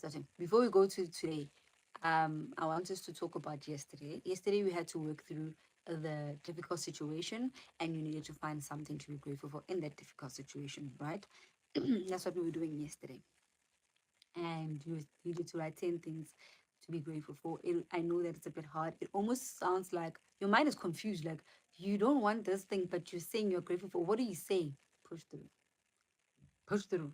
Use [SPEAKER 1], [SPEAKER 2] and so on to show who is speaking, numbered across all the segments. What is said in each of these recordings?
[SPEAKER 1] starting. Before we go to today, I want us to talk about yesterday. Yesterday we had to work through the difficult situation, and you needed to find something to be grateful for in that difficult situation, right? That's what we were doing yesterday, and you needed to write 10 things to be grateful for. I know that it's a bit hard. It almost sounds like your mind is confused. Like you don't want this thing, but you're saying you're grateful for. What do you say? Push through, push through,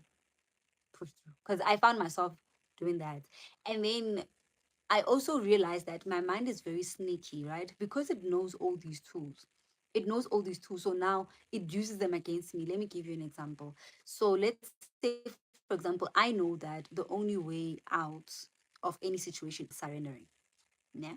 [SPEAKER 1] push through. Because I found myself doing that, and then I also realized that my mind is very sneaky, right? Because it knows all these tools. It knows all these tools. So now it uses them against me. Let me give you an example. So let's say, for example, I know that the only way out of any situation is surrendering. Yeah,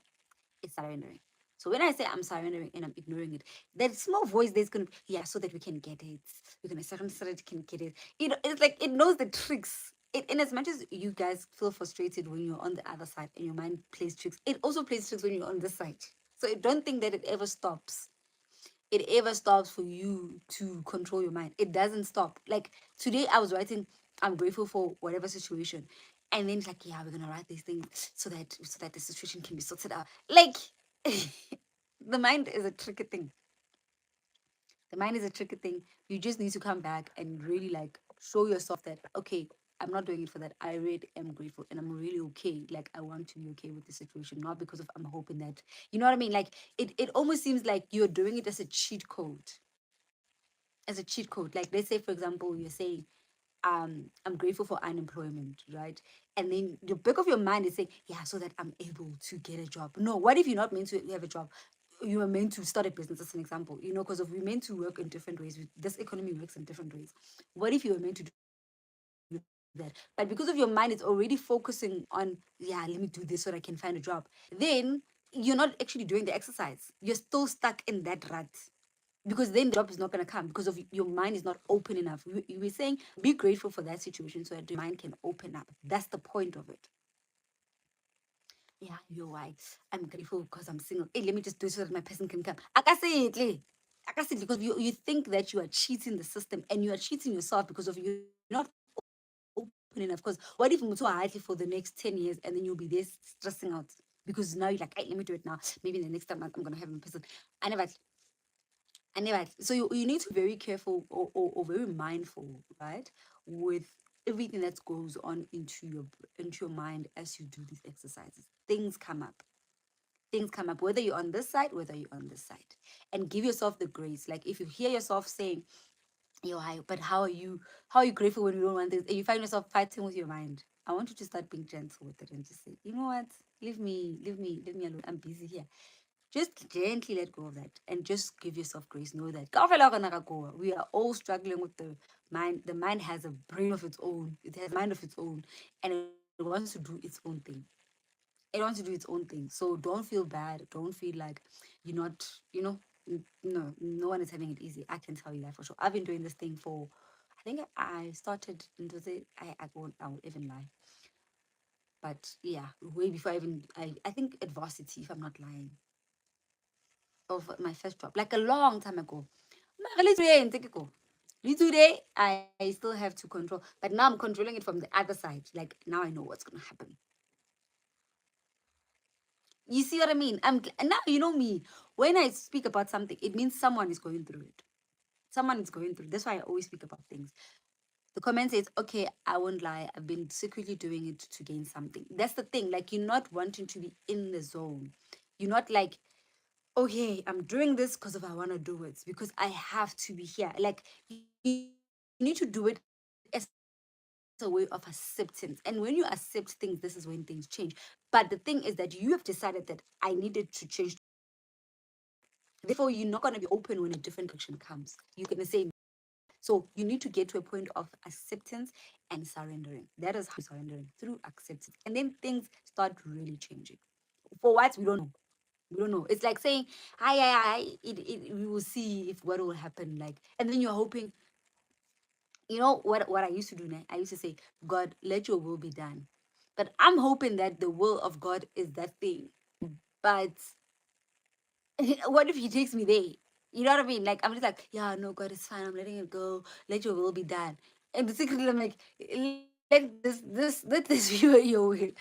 [SPEAKER 1] it's surrendering. So when I say I'm surrendering and I'm ignoring it, that small voice there's gonna, yeah, so that we can get it. We're gonna surrender so that we can get it. It's like it knows the tricks. In as much as you guys feel frustrated when you're on the other side and your mind plays tricks, it also plays tricks when you're on this side. So I don't think that it ever stops. It ever stops for you to control your mind. It doesn't stop. Like today, I was writing, I'm grateful for whatever situation, and then it's like, yeah, we're gonna write these things so that the situation can be sorted out. Like the mind is a tricky thing. The mind is a tricky thing. You just need to come back and really like show yourself that, okay, I'm not doing it for that. I really am grateful and I'm really okay. Like I want to be okay with the situation, not because of I'm hoping that, you know what I mean? Like it almost seems like you're doing it as a cheat code. As a cheat code. Like let's say for example, you're saying, I'm grateful for unemployment, right? And then the back of your mind is saying, yeah, so that I'm able to get a job. No, what if you're not meant to have a job? You are meant to start a business, as an example, because of we meant to work in different ways. This economy works in different ways. What if you were meant to do that? But because of your mind, it's already focusing on, yeah, let me do this so that I can find a job. Then you're not actually doing the exercise. You're still stuck in that rut, because then the job is not going to come because of your mind is not open enough. We were saying be grateful for that situation so that your mind can open up. That's the point of it. Yeah, you're right. I'm grateful because I'm single. Hey, let me just do it so that my person can come. Akasidly. Akasidly, because you think that you are cheating the system and you are cheating yourself because of you're not open enough. Because what if Mutu are idle for the next 10 years and then you'll be there stressing out? Because now you're like, hey, let me do it now. Maybe in the next time I'm gonna have a person. I never so you need to be very careful or very mindful, right, with everything that goes on into your mind as you do these exercises. Things come up whether you're on this side, whether you're on this side, and give yourself the grace. Like if you hear yourself saying, yo, hi, but how are you grateful when you don't want this, and you find yourself fighting with your mind, I want you to start being gentle with it and just say, you know what, leave me alone, I'm busy here. Just gently let go of that and just give yourself grace. Know that we are all struggling with the mind. The mind has a brain of its own. It has a mind of its own, and it wants to do its own thing. It wants to do its own thing. So don't feel bad. Don't feel like you're not, no, no one is having it easy. I can tell you that for sure. I've been doing this thing for, I think I started into it. I won't even lie. But yeah, way before I think at varsity, if I'm not lying, of my first job, like a long time ago. Mara, today, I still have to control, but now I'm controlling it from the other side. Like now I know what's gonna happen. You see what I mean? Now you know me. When I speak about something, it means someone is going through it. Someone is going through. That's why I always speak about things. The comment says, okay, I won't lie. I've been secretly doing it to gain something. That's the thing. Like you're not wanting to be in the zone. You're not like, okay, I'm doing this because of I want to do it, because I have to be here. Like you need to do it as a way of acceptance. And when you accept things, this is when things change. But the thing is that you have decided that I needed to change to grow. Therefore, you're not going to be open when a different direction comes. You're going to say no. So you need to get to a point of acceptance and surrendering. That is how you surrendering, through acceptance. And then things start really changing. For what? We don't know. We don't know. It's like saying, we will see if what will happen. Like, and then you're hoping, what I used to do now? I used to say, God, let your will be done. But I'm hoping that the will of God is that thing. But what if he takes me there? You know what I mean? Like, I'm just like, yeah, no, God, it's fine. I'm letting it go. Let your will be done. And the secret, I'm like, let me let this be your will.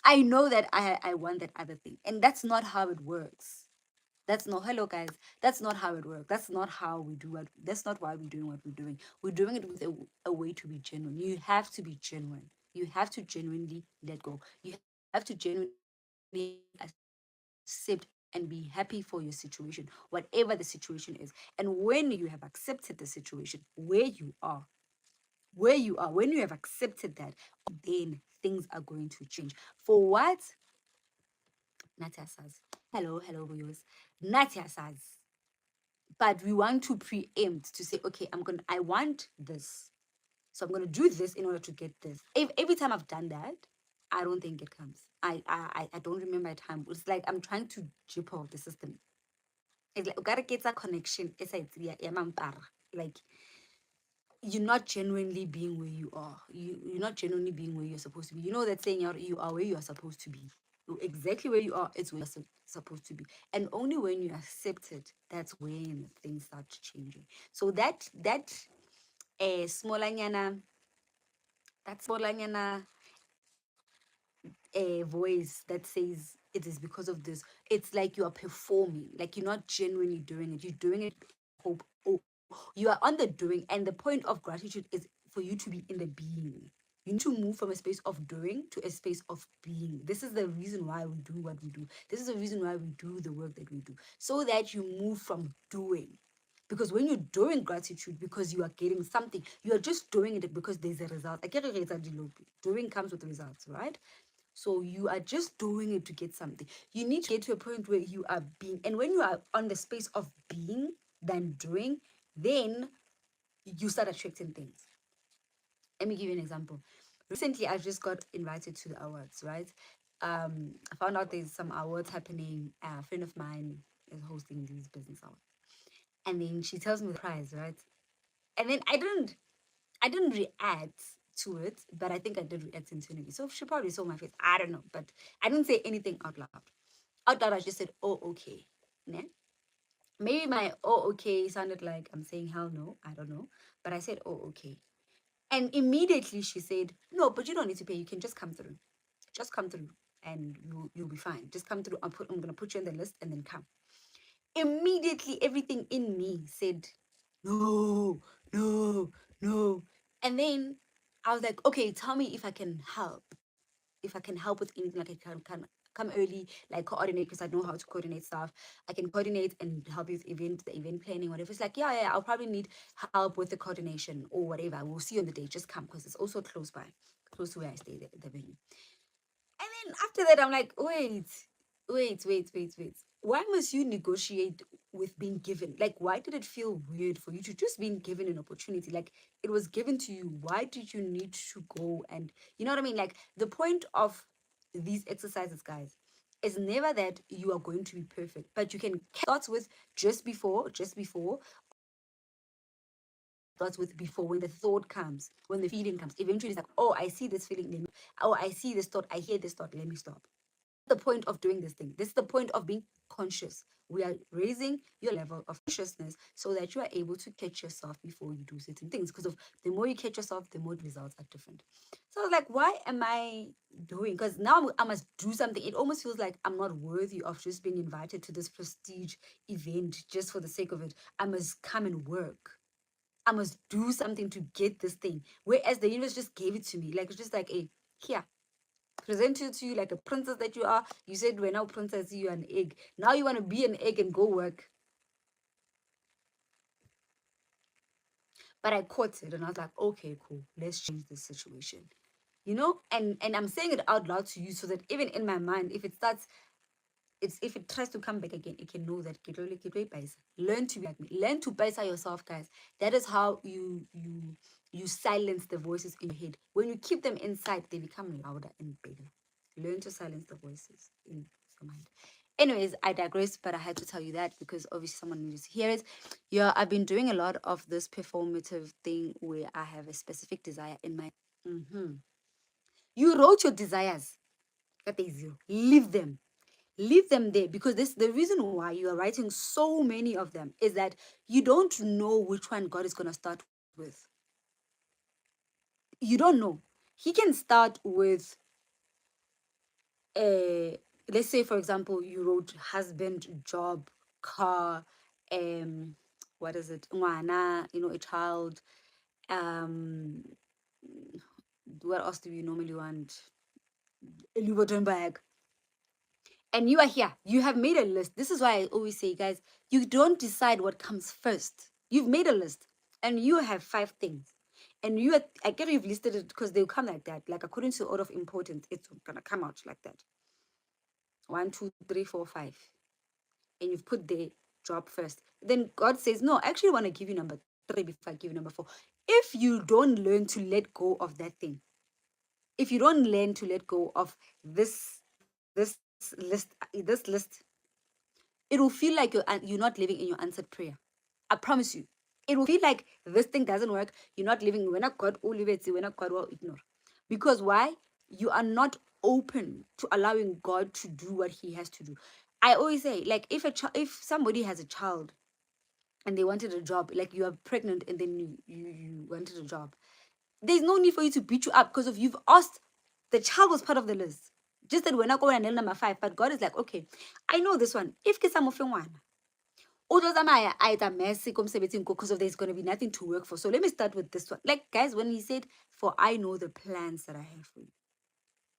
[SPEAKER 1] I know that I want that other thing, and that's not how it works. That's not, hello guys. That's not how it works. That's not how we do it. That's not why we're doing what we're doing. We're doing it with a way to be genuine. You have to be genuine. You have to genuinely let go. You have to genuinely accept and be happy for your situation, whatever the situation is. And when you have accepted the situation where you are, when you have accepted that, then things are going to change. For what? Natia says. Hello, viewers. Natia says. But we want to preempt to say, okay, I want this. So I'm gonna do this in order to get this. If every time I've done that, I don't think it comes. I don't remember a time. It's like I'm trying to jip off the system. It's like you gotta get that connection. It's like like you're not genuinely being where you are. You're not genuinely being where you're supposed to be. You know that saying, you are where you are supposed to be. Exactly where you are, it's where you're supposed to be. And only when you accept it, that's when things start changing. So that smallanyana, that smallanyana voice that says it is because of this, it's like you are performing, like you're not genuinely doing it. You're doing it hope. Oh, you are on the doing, and the point of gratitude is for you to be in the being. You need to move from a space of doing to a space of being. This is the reason why we do what we do. This is the reason why we do the work that we do, so that you move from doing. Because when you're doing gratitude, because you are getting something, you are just doing it because there's a result. Doing comes with results, right? So you are just doing it to get something. You need to get to a point where you are being, and when you are on the space of being than doing, then you start attracting things. Let me give you an example. Recently, I just got invited to the awards, right? I found out there's some awards happening. A friend of mine is hosting these business awards. And then she tells me the prize, right? And then I didn't react to it, but I think I did react internally. So she probably saw my face. I don't know, but I didn't say anything out loud. Out loud, I just said, "Oh, okay." Ne? Maybe my "oh, okay" sounded like I'm saying hell no. I don't know, but I said, "Oh, okay." And immediately she said, "No, but you don't need to pay. You can just come through. Just come through, and you'll be fine. Just come through. I'm gonna put you on the list, and then come." Immediately, everything in me said, "No, no, no." And then I was like, "Okay, tell me if I can help. If I can help with anything, like I can come early, like coordinate, because I know how to coordinate stuff. I can coordinate and help you with the event planning, whatever." It's like, yeah, I'll probably need help with the coordination or whatever. We'll see you on the day. Just come, because it's also close by, close to where I stay, the venue. And then after that, I'm like, wait. Why must you negotiate with being given? Like, why did it feel weird for you to just being given an opportunity? Like, it was given to you. Why did you need to go? And you know what I mean? Like, the point of these exercises, guys, is never that you are going to be perfect, but you can start with just before, starts with before, when the thought comes, when the feeling comes. Eventually, it's like, oh, I see this feeling. Oh, I see this thought. I hear this thought. Let me stop. The point of doing this thing. This is the point of being conscious. We are raising your level of consciousness so that you are able to catch yourself before you do certain things. Because of the more you catch yourself, the more the results are different. So I was like, why am I doing? Because now I must do something. It almost feels like I'm not worthy of just being invited to this prestige event just for the sake of it. I must come and work. I must do something to get this thing. Whereas the universe just gave it to me. Like, it's just like, hey, here, presented to you like a princess that you are. You said, we're now princess, you're an egg. Now you want to be an egg and go work. But I caught it and I was like, okay, cool. Let's change this situation. You know? And I'm saying it out loud to you so that even in my mind, if it starts, if it tries to come back again, it can know that learn to be like me. Learn to paisa yourself, guys. That is how you silence the voices in your head. When you keep them inside, they become louder and bigger. Learn to silence the voices in your mind. Anyways, I digress, but I had to tell you that because obviously someone needs to hear it. Yeah, I've been doing a lot of this performative thing where I have a specific desire in my. Mhm. You wrote your desires. That is zero. Leave them there, because this the reason why you are writing so many of them is that you don't know which one God is going to start with. You don't know. he can start with let's say for example you wrote husband, job, car, what is it, ngwana, a child, um what else do you normally want, a Louis Vuitton bag, and you are here, you have made a list. This is why I always say, guys, you don't decide what comes first. You've made a list and you have 5 things, and I get you've listed it because they'll come like that, like according to order of importance, it's gonna come out like that. 1, 2, 3, 4, 5, and you've put the job first. Then God says, no, I actually want to give you number 3 before I give you number 4. If you don't learn to let go of that thing, if you don't learn to let go of this this list, it will feel like you're not living in your answered prayer. I promise you. It will feel like this thing doesn't work. You're not living. We're not God. We're not God. Well, ignore. Because why? You are not open to allowing God to do what He has to do. I always say, like, if somebody has a child and they wanted a job, like you are pregnant and then you wanted a job, there's no need for you to beat you up because of you've asked. The child was part of the list. Just that we're not going to nail number 5, but God is like, okay, I know this one. If ke sa mo fe ngwana, o tlo tsamaya a etsa mess ko mosebetsing ko because of there's going to be nothing to work for. So let me start with this one. Like, guys, when he said, for I know the plans that I have for you,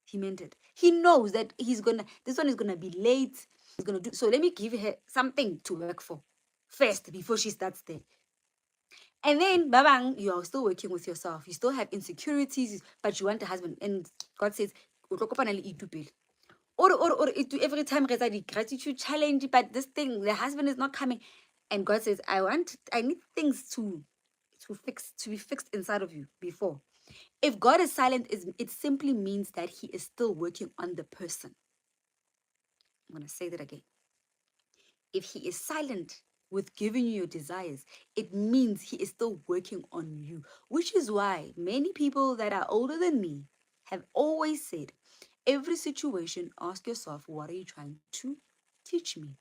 [SPEAKER 1] he meant it. He knows that this one is gonna be late. He's gonna do so. Let me give her something to work for first before she starts there. And then, babang, you are still working with yourself. You still have insecurities, but you want a husband. And God says, or every time there's a gratitude challenge, but this thing, the husband is not coming. And God says, I need things to be fixed inside of you before. If God is silent, it simply means that He is still working on the person. I'm going to say that again. If He is silent with giving you your desires, it means He is still working on you, which is why many people that are older than me have always said, every situation, ask yourself, what are you trying to teach me?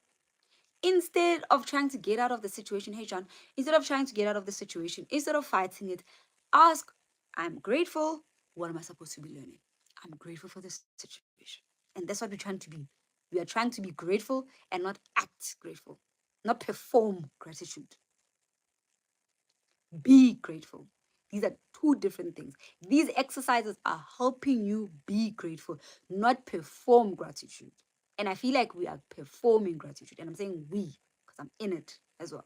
[SPEAKER 1] Instead of trying to get out of the situation, hey, John, instead of trying to get out of the situation, instead of fighting it, ask, I'm grateful. What am I supposed to be learning? I'm grateful for this situation. And that's what we're trying to be. We are trying to be grateful and not act grateful, not perform gratitude. Be grateful. These are two different things. These exercises are helping you be grateful, not perform gratitude. And I feel like we are performing gratitude. And I'm saying we, because I'm in it as well.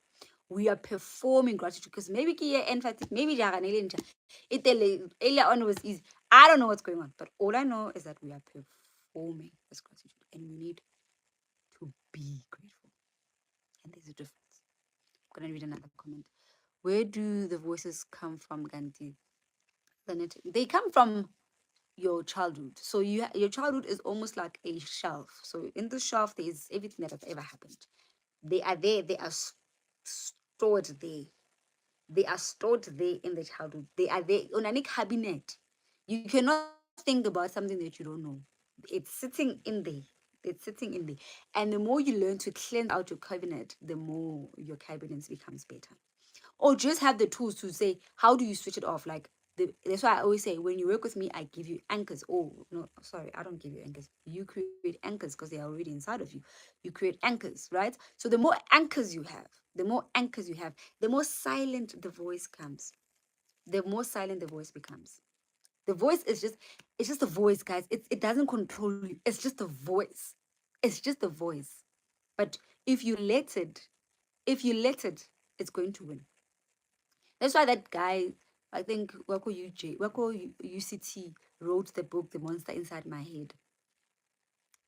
[SPEAKER 1] We are performing gratitude because maybe emphatic, maybe earlier on was easy. I don't know what's going on, but all I know is that we are performing this gratitude and we need to be grateful. And there's a difference. I'm gonna read another comment. Where do the voices come from, Gandhi? They come from your childhood. So your childhood is almost like a shelf. So in the shelf, there is everything that has ever happened. They are there. They are stored there. They are stored there in the childhood. They are there on a cabinet. You cannot think about something that you don't know. It's sitting in there. It's sitting in there. And the more you learn to cleanse out your cabinet, the more your cabinet becomes better. Or just have the tools to say, how do you switch it off? Like, that's why I always say, when you work with me, I give you anchors. Oh, no, sorry, I don't give you anchors. You create anchors because they are already inside of you. You create anchors, right? So the more anchors you have, the more silent the voice comes. The more silent the voice becomes. The voice is it's just a voice, guys. It doesn't control you. It's just a voice. It's just a voice. But if you let it, it's going to win. That's why that guy, I think Wako UCT wrote the book The Monster Inside My Head.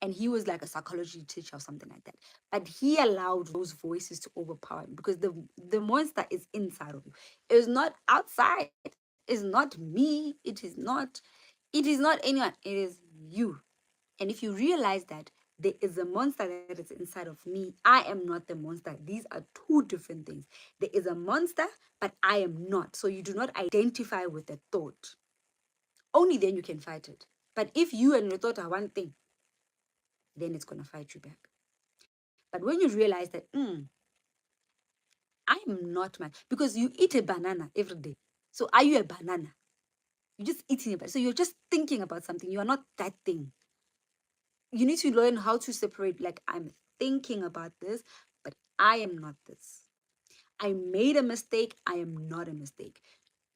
[SPEAKER 1] And he was like a psychology teacher or something like that. But he allowed those voices to overpower him because the monster is inside of you. It's not outside. It's not me. It is not anyone. It is you. And if you realize that there is a monster that is inside of me, I am not the monster. These are two different things. There is a monster, but I am not. So you do not identify with the thought. Only then you can fight it. But if you and your thought are one thing, then it's going to fight you back. But when you realize that, I am not mad, because you eat a banana every day. So are you a banana? You're just eating about it. So you're just thinking about something. You are not that thing. You need to learn how to separate, like, I'm thinking about this, but I am not this. I made a mistake. I am not a mistake.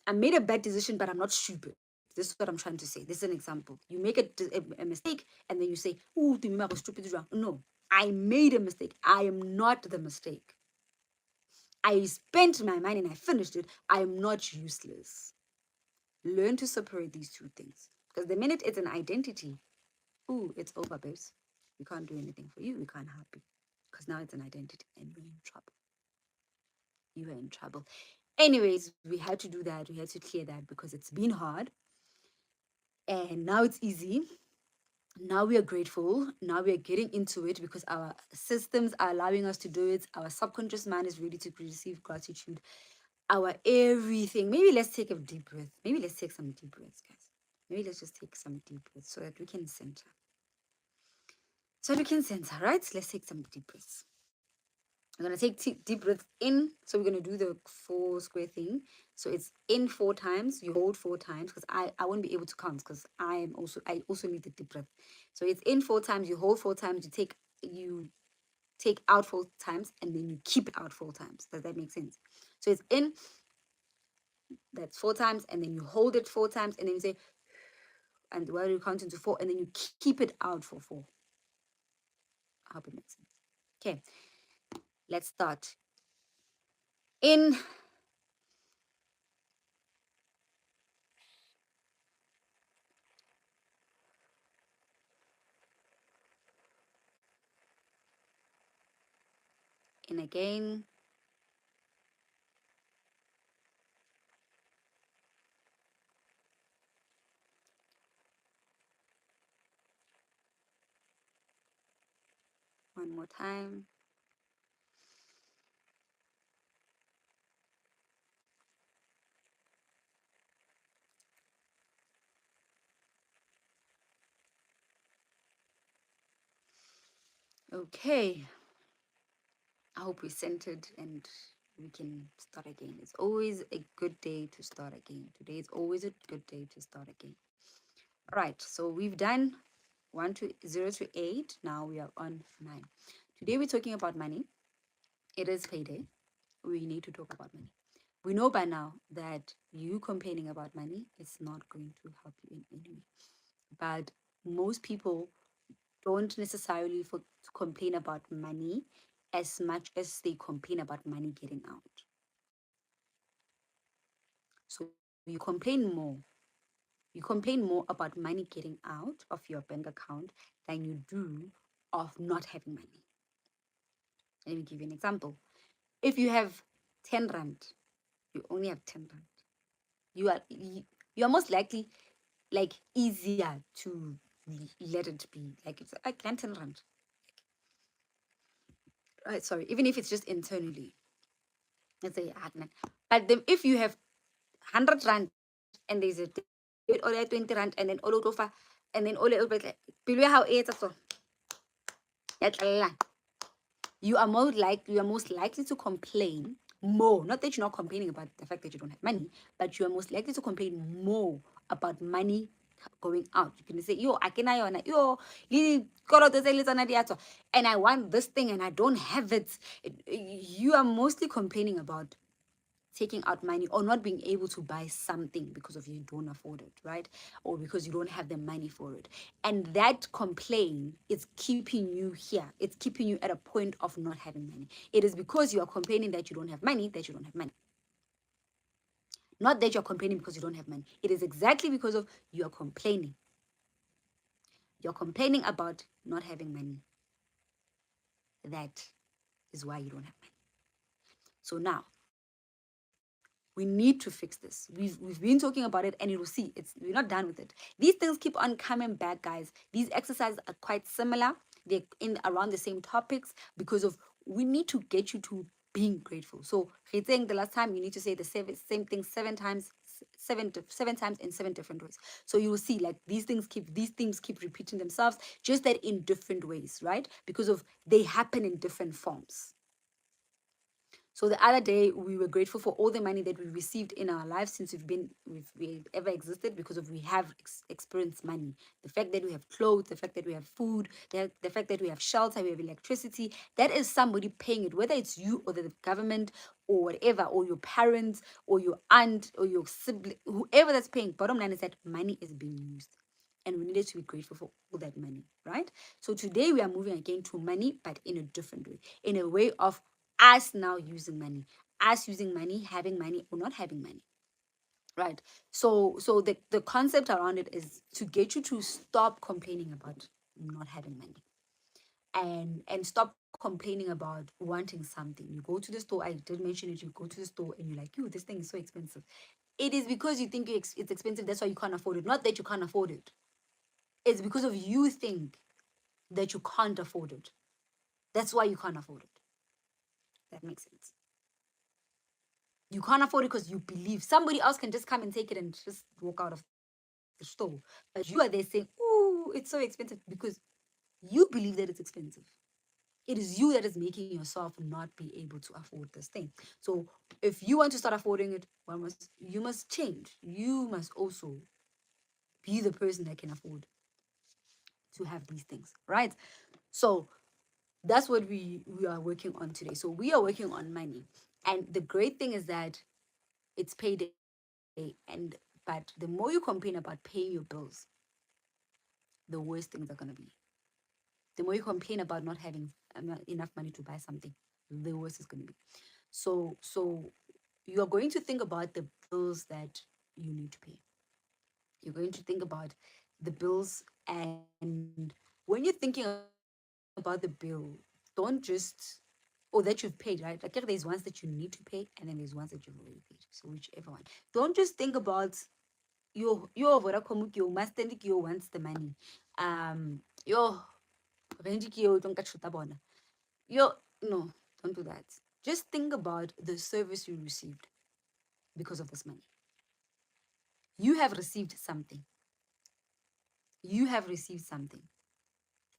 [SPEAKER 1] I made a bad decision, but I'm not stupid. This is what I'm trying to say. This is an example. You make a mistake and then you say, "Oh, I was stupid." No, I made a mistake. I am not the mistake. I spent my money and I finished it. I am not useless. Learn to separate these two things. Because the minute it's an identity, ooh, it's over, babes. We can't do anything for you. We can't help you. Because now it's an identity and you're in trouble. You are in trouble. Anyways, we had to do that. We had to clear that because it's been hard. And now it's easy. Now we are grateful. Now we are getting into it because our systems are allowing us to do it. Our subconscious mind is ready to receive gratitude. Our everything. Maybe let's take a deep breath. Maybe let's take some deep breaths, guys. Maybe let's just take some deep breaths so that we can center. Right? Let's take some deep breaths. I'm going to take deep breaths in. So we're going to do the 4 square thing. So it's in 4 times. You hold 4 times because I won't be able to count because I also need the deep breath. So it's in 4 times. You hold 4 times. You take out 4 times and then you keep it out 4 times. Does that make sense? So it's in. That's 4 times, and then you hold it 4 times, and then you say, and while you count into 4, and then you keep it out for 4. I hope it makes sense. Okay, let's start. In. In again. One more time. Okay. I hope we're centered and we can start again. It's always a good day to start again. Today is always a good day to start again. All right. So we've done 0 to 8. Now we are on 9. Today we're talking about money. It is payday. We need to talk about money. We know by now that you complaining about money is not going to help you in any way. But most people don't necessarily complain about money as much as they complain about money getting out. So you complain more. You complain more about money getting out of your bank account than you do of not having money. Let me give you an example. If you have 10 rand, you only have 10 rand. You are most likely like easier to let it be. Like it's I can't 10 rand. Right, sorry, even if it's just internally. Let's say but then if you have 100 rand and there's a or 20 rand and then all over and then all over below how it's so you are most likely to complain more. Not that you're not complaining about the fact that you don't have money, but you are most likely to complain more about money going out. You can say, yo, I can yo, and I want this thing and I don't have it. You are mostly complaining about taking out money or not being able to buy something because of you don't afford it, right? Or because you don't have the money for it. And that complaint is keeping you here. It's keeping you at a point of not having money. It is because you are complaining that you don't have money that you don't have money. Not that you're complaining because you don't have money. It is exactly because of you are complaining. You're complaining about not having money. That is why you don't have money. So now, we need to fix this. We've been talking about it, and you'll see we're not done with it. These things keep on coming back, guys. These exercises are quite similar. They're in around the same topics because of we need to get you to being grateful. So saying the last time you need to say the same thing 7 times, seven times in 7 different ways. So you will see like these things keep repeating themselves, just that in different ways, right? Because of they happen in different forms. So the other day we were grateful for all the money that we received in our lives since we've ever existed, because of we have experienced money. The fact that we have clothes, the fact that we have food, the fact that we have shelter, we have electricity, that is somebody paying it, whether it's you or the government or whatever, or your parents or your aunt or your sibling, whoever that's paying. Bottom line is that money is being used. And we needed to be grateful for all that money, right? So today we are moving again to money, but in a different way, in a way of us now using money, us using money, having money or not having money, right? So the concept around it is to get you to stop complaining about not having money, and stop complaining about wanting something. You go to the store, I did mention it, you go to the store and you're like, "You, this thing is so expensive." It is because you think it's expensive, that's why you can't afford it. Not that you can't afford it, it's because of you think that you can't afford it. That's why you can't afford it. That makes sense. You can't afford it because you believe somebody else can just come and take it and just walk out of the store. But you are there saying, "Oh, it's so expensive," because you believe that it's expensive. It is you that is making yourself not be able to afford this thing. So if you want to start affording it, you must change. You must also be the person that can afford to have these things, right? So that's what we are working on today. So we are working on money. And the great thing is that it's payday, and but the more you complain about paying your bills, the worse things are going to be. The more you complain about not having enough money to buy something, the worse it's going to be. So you're going to think about the bills that you need to pay. You're going to think about the bills, and when you're thinking about the bill, don't just, or that you've paid, right? Like, there's ones that you need to pay, and then there's ones that you've already paid. So whichever one. Don't just think about your Vodacom ke yo master ke yo wants the money. Yo Randy ke yo don't catch bona. Yo, no, don't do that. Just think about the service you received because of this money. You have received something. You have received something.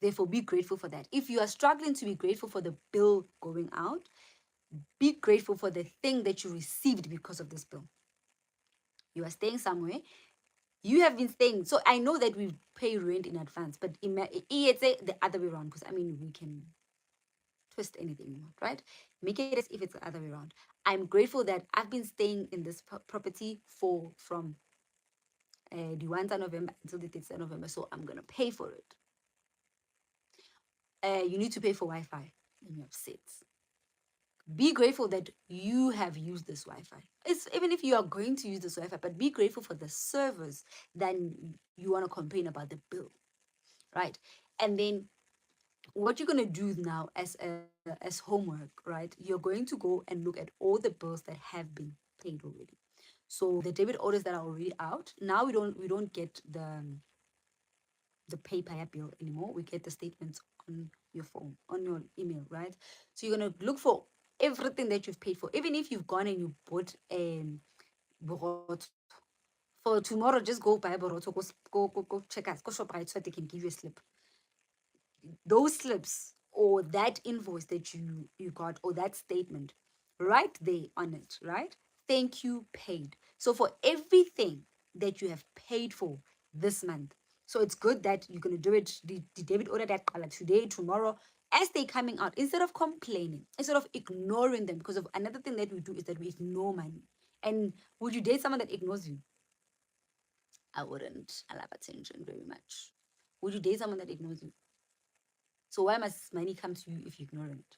[SPEAKER 1] Therefore, be grateful for that. If you are struggling to be grateful for the bill going out, be grateful for the thing that you received because of this bill. You are staying somewhere. You have been staying. So I know that we pay rent in advance, but it's the other way around, because I mean, we can twist anything you want, right? Make it as if it's the other way around. I'm grateful that I've been staying in this property from the 1st of November until the 3rd of November, so I'm going to pay for it. You need to pay for Wi-Fi, and you're upset. Be grateful that you have used this Wi-Fi. It's even if you are going to use this Wi-Fi, but be grateful for the service. Then you want to complain about the bill, right? And then what you're going to do now as homework, right? You're going to go and look at all the bills that have been paid already. So the debit orders that are already out. Now we don't get the PayPal bill anymore. We get the statements on your phone, on your email, right? So you're gonna look for everything that you've paid for, even if you've gone and you bought borot. For tomorrow, just go buy borot, go check us, go shop right so they can give you a slip. Those slips or that invoice that you got, or that statement, right there on it, right? Thank you paid. So for everything that you have paid for this month, so it's good that you're going to do it, the debit order that today, tomorrow, as they coming out, instead of complaining, instead of ignoring them. Because of another thing that we do is that we ignore money. And would you date someone that ignores you? I wouldn't. I love attention very much. Would you date someone that ignores you? So why must money come to you if you ignore it?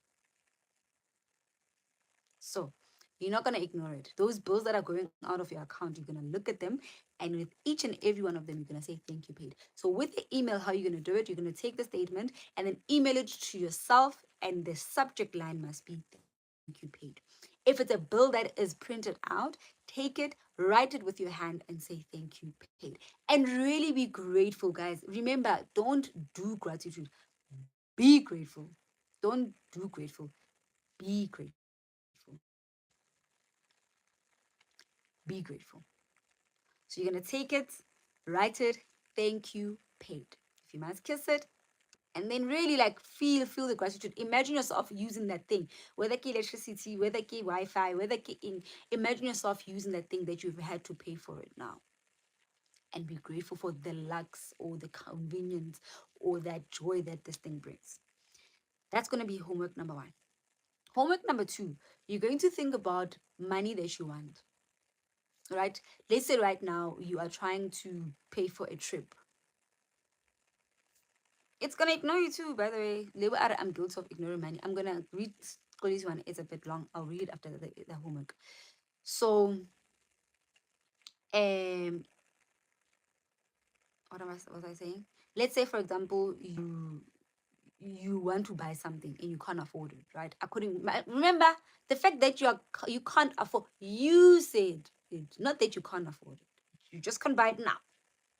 [SPEAKER 1] So you're not going to ignore it. Those bills that are going out of your account, you're going to look at them, and with each and every one of them, you're going to say, "Thank you paid." So with the email, how you're going to do it, you're going to take the statement and then email it to yourself, and the subject line must be "Thank you paid." If it's a bill that is printed out, take it, write it with your hand, and say "Thank you paid." And really be grateful, guys. Remember, don't do gratitude. Be grateful. Don't do grateful. Be grateful. Be grateful. So you're going to take it, write it, "Thank you, paid." If you must kiss it, And then really like feel the gratitude. Imagine yourself using that thing, whether ke electricity, whether ke Wi-Fi, whether ke in. Imagine yourself using that thing that you've had to pay for it now, and be grateful for the lux or the convenience or that joy that this thing brings. That's going to be homework number 1. Homework number 2, you're going to think about money that you want, right? Let's say right now you are trying to pay for a trip. It's going to ignore you too, by the way. Label out, I'm guilty of ignoring money. I'm going to read this one. It's a bit long. I'll read it after the homework. So, what was I saying? Let's say, for example, you want to buy something and you can't afford it, right? Remember the fact that you can't afford. You said it, not that you can't afford it. You just can't buy it now.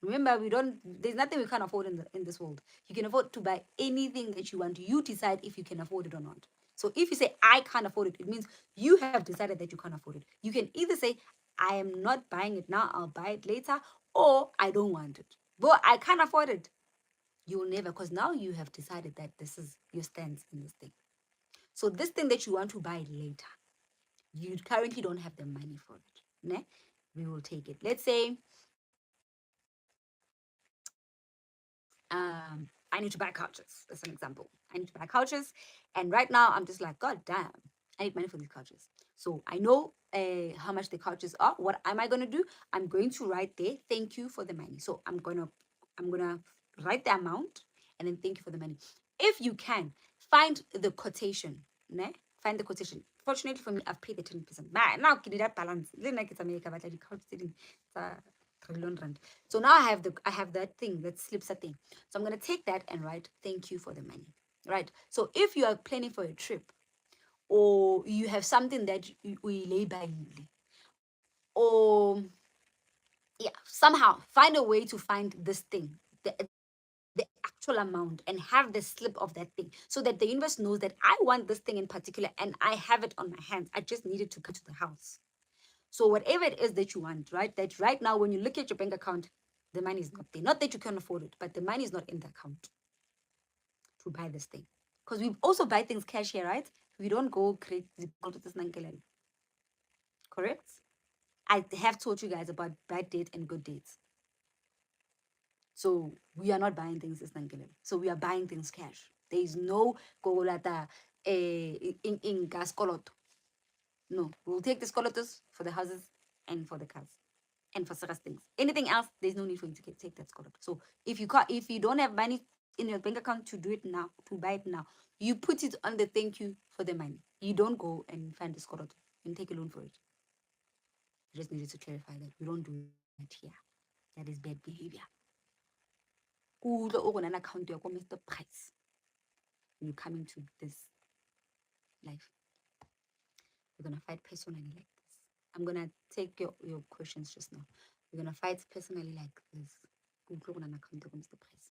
[SPEAKER 1] Remember, there's nothing we can't afford in this world. You can afford to buy anything that you want. You decide if you can afford it or not. So if you say I can't afford it, it means you have decided that you can't afford it. You can either say I am not buying it now, I'll buy it later, or I don't want it. But I can't afford it. You will never, because now you have decided that this is your stance in this thing. So this thing that you want to buy later, you currently don't have the money for it. Ne? We will take it. Let's say I need to buy couches. That's an example. I need to buy couches. And right now I'm just like, God damn, I need money for these couches. So I know how much the couches are. What am I gonna do? I'm going to write there, thank you for the money. So I'm gonna write the amount and then thank you for the money. If you can, find the quotation. Ne? Find the quotation. Fortunately for me, I've paid the 10%. But now can that balance. Like it's America, but like the couch sitting. Trillion rand. So now I have that thing, that slips a thing. So I'm gonna take that and write thank you for the money. Right. So if you are planning for a trip, or you have something that we lay by, or yeah, somehow find a way to find this thing, the actual amount, and have the slip of that thing, so that the universe knows that I want this thing in particular and I have it on my hands. I just needed to come to the house. So whatever it is that you want, right? That right now, when you look at your bank account, the money is not there. Not that you can afford it, but the money is not in the account to buy this thing. Because we also buy things cash here, right? We don't go create the correct? I have told you guys about bad date and good dates. So we are not buying things as Nankele. So we are buying things cash. There is no Gogolata in gas coloto. No, we'll take the scolotos for the houses and for the cars and for such things. Anything else, there's no need for you to take that scoloto. So if you don't have money in your bank account to do it now, to buy it now, you put it on the thank you for the money. You don't go and find the scoloto and take a loan for it. I just needed to clarify that we don't do that here. That is bad behavior. Account Mr. Price. When you come into this life, we're gonna fight personally like this. I'm gonna take your questions just now. We're gonna fight personally like this. Mr. Price.